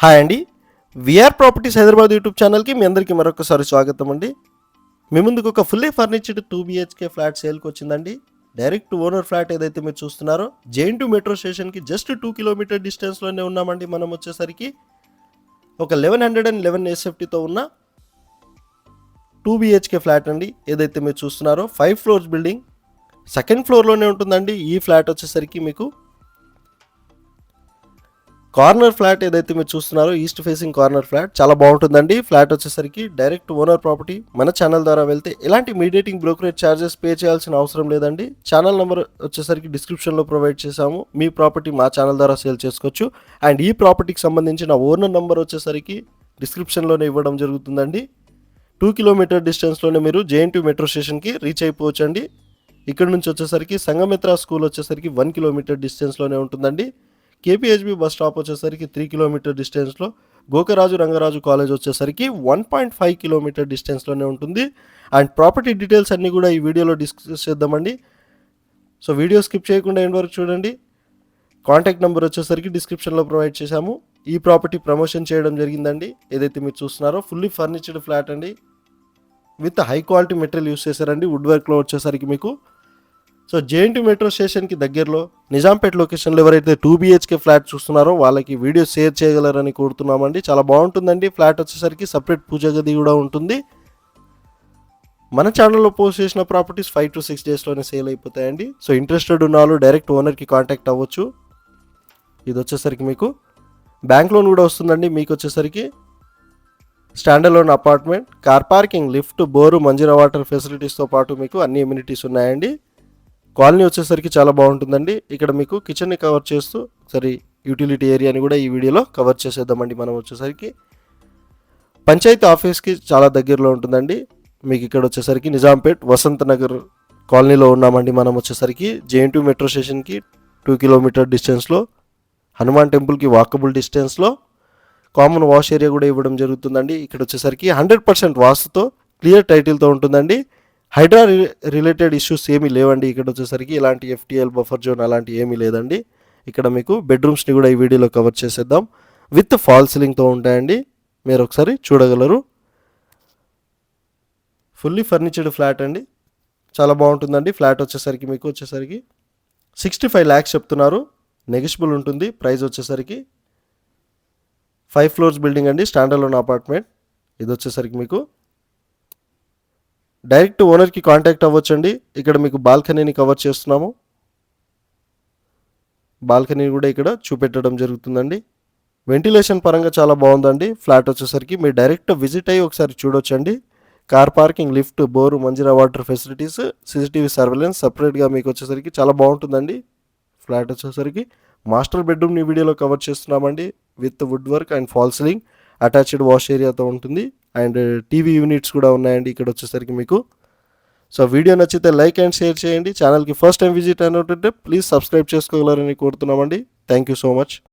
Hi అండి. VR properties Hyderabad YouTube ఛానల్కి మీ అందరికీ మరొకసారి స్వాగతం అండి. మీ ముందుకు ఒక ఫుల్లీ ఫర్నిచర్డ్ 2 BHK ఫ్లాట్ సేల్కి వచ్చిందండి. డైరెక్ట్ ఓనర్ ఫ్లాట్ ఏదైతే మీరు చూస్తున్నారో JN2 మెట్రో స్టేషన్కి జస్ట్ 2 కిలోమీటర్ డిస్టెన్స్లోనే ఉన్నామండి. మనం వచ్చేసరికి ఒక 1111 SFTతో ఉన్న 2 BHK ఫ్లాట్ అండి. ఏదైతే మీరు చూస్తున్నారో 5 ఫ్లోర్స్ బిల్డింగ్, సెకండ్ ఫ్లోర్లోనే ఉంటుందండి. ఈ ఫ్లాట్ వచ్చేసరికి మీకు కార్నర్ ఫ్లాట్ ఏదైతే మీరు చూస్తున్నారో ఈస్ట్ ఫేసింగ్ కార్నర్ ఫ్లాట్ చాలా బాగుంటుందండి. ఫ్లాట్ వచ్చేసరికి డైరెక్ట్ ఓనర్ ప్రాపర్టీ. మన ఛానల్ ద్వారా వెళ్తే ఎలాంటి మీడియేటింగ్ బ్రోకరేజ్ ఛార్జెస్ పే చేయాల్సిన అవసరం లేదండి. ఛానల్ నెంబర్ వచ్చేసరికి డిస్క్రిప్షన్లో ప్రొవైడ్ చేశాము. మీ ప్రాపర్టీ మా ఛానల్ ద్వారా సేల్ చేసుకోవచ్చు. అండ్ ఈ ప్రాపర్టీకి సంబంధించిన ఓనర్ నెంబర్ వచ్చేసరికి డిస్క్రిప్షన్లోనే ఇవ్వడం జరుగుతుందండి. 2 కిలోమీటర్ డిస్టెన్స్లోనే మీరు JN2 మెట్రో స్టేషన్కి రీచ్ అయిపోవచ్చండి. ఇక్కడ నుంచి వచ్చేసరికి సంగమిత్ర స్కూల్ వచ్చేసరికి 1 కిలోమీటర్ డిస్టెన్స్లోనే ఉంటుందండి. KPHB బస్ స్టాప్ వచ్చేసరికి 3 కిలోమీటర్ డిస్టెన్స్లో, గోకరాజు రంగరాజు కాలేజ్ వచ్చేసరికి 1.5 కిలోమీటర్ డిస్టెన్స్లోనే ఉంటుంది. అండ్ ప్రాపర్టీ డీటెయిల్స్ అన్నీ కూడా ఈ వీడియోలో డిస్కస్ చేద్దామండి. సో వీడియో స్కిప్ చేయకుండా ఎండ్ వరకు చూడండి. కాంటాక్ట్ నెంబర్ వచ్చేసరికి డిస్క్రిప్షన్లో ప్రొవైడ్ చేశాము. ఈ ప్రాపర్టీ ప్రమోషన్ చేయడం జరిగిందండి. ఏదైతే మీరు చూస్తున్నారో ఫుల్లీ ఫర్నిచర్డ్ ఫ్లాట్ అండి. With high quality material use చేశారండి. వుడ్ వర్క్లో వచ్చేసరికి మీకు సో JN2 మెట్రో స్టేషన్కి దగ్గరలో నిజాంపేట్ లొకేషన్లో ఎవరైతే 2 BHK ఫ్లాట్ చూస్తున్నారో వాళ్ళకి వీడియో షేర్ చేయగలరని కోరుతున్నామండి. చాలా బాగుంటుందండి. ఫ్లాట్ వచ్చేసరికి సపరేట్ పూజ గది కూడా ఉంటుంది. మన ఛానల్లో పోస్ట్ చేసిన ప్రాపర్టీస్ 5 to 6 డేస్లోనే సేల్ అయిపోతాయండి. సో ఇంట్రెస్టెడ్ ఉన్న వాళ్ళు డైరెక్ట్ ఓనర్కి కాంటాక్ట్ అవ్వచ్చు. ఇది వచ్చేసరికి మీకు బ్యాంక్ లోన్ కూడా వస్తుందండి. మీకు వచ్చేసరికి standalone apartment, car parking, lift, bore, Manjira water ఫెసిలిటీస్తో పాటు మీకు అన్ని ఎమ్యూనిటీస్ ఉన్నాయండి. కాలనీ వచ్చేసరికి చాలా బాగుంటుందండి. ఇక్కడ మీకు కిచెన్ని కవర్ చేస్తూ సరే యూటిలిటీ ఏరియాని కూడా ఈ వీడియోలో కవర్ చేసేద్దామండి. మనం వచ్చేసరికి పంచాయతీ ఆఫీస్కి చాలా దగ్గరలో ఉంటుందండి. మీకు ఇక్కడ వచ్చేసరికి నిజాంపేట్ వసంత్ నగర్ కాలనీలో ఉన్నామండి. మనం వచ్చేసరికి JN2 మెట్రో స్టేషన్కి 2 కిలోమీటర్ డిస్టెన్స్లో, హనుమాన్ టెంపుల్కి వాకబుల్ డిస్టెన్స్లో, కామన్ వాష్ ఏరియా కూడా ఇవ్వడం జరుగుతుందండి. ఇక్కడ వచ్చేసరికి 100% వాస్తుతో క్లియర్ టైటిల్తో ఉంటుందండి. హైడ్రా రిలేటెడ్ ఇష్యూస్ ఏమీ లేవండి. ఇక్కడ వచ్చేసరికి ఇలాంటి FTL బఫర్ జోన్ అలాంటి ఏమీ లేదండి. ఇక్కడ మీకు బెడ్రూమ్స్ని కూడా ఈ వీడియోలో కవర్ చేసేద్దాం. విత్ ఫాల్ సీలింగ్తో ఉంటాయండి. మీరు ఒకసారి చూడగలరు. ఫుల్లీ ఫర్నిచర్డ్ ఫ్లాట్ అండి. చాలా బాగుంటుందండి. ఫ్లాట్ వచ్చేసరికి మీకు 65 lakhs చెప్తున్నారు. నెగిషియబుల్ ఉంటుంది. ప్రైస్ వచ్చేసరికి 5 ఫ్లోర్స్ బిల్డింగ్ అండి. స్టాండర్లోన్ అపార్ట్మెంట్. ఇది వచ్చేసరికి మీకు డైరెక్ట్ ఓనర్కి కాంటాక్ట్ అవ్వచ్చండి. ఇక్కడ మీకు బాల్కనీని కవర్ చేస్తున్నాము. బాల్కనీ కూడా ఇక్కడ చూపెట్టడం జరుగుతుందండి. వెంటిలేషన్ పరంగా చాలా బాగుందండి. ఫ్లాట్ వచ్చేసరికి మీరు డైరెక్ట్ విజిట్ అయ్యి ఒకసారి చూడొచ్చండి. Car parking, lift, bore, Manjira water facilities, CCTV surveillance సపరేట్గా మీకు వచ్చేసరికి చాలా బాగుంటుందండి. ఫ్లాట్ వచ్చేసరికి మాస్టర్ బెడ్రూమ్ని వీడియోలో కవర్ చేస్తున్నామండి. With wood work and fall ceiling, attached wash ఏరియాతో ఉంటుంది. అండ్ టీవీ యూనిట్స్ కూడా ఉన్నాయండి ఇక్కడ వచ్చేసరికి మీకు. సో వీడియో నచ్చితే లైక్ అండ్ షేర్ చేయండి. ఛానల్కి ఫస్ట్ టైం విజిట్ అయినట్టుంటే ప్లీజ్ సబ్స్క్రైబ్ చేసుకోగలరని కోరుతున్నామండి. Thank you so much.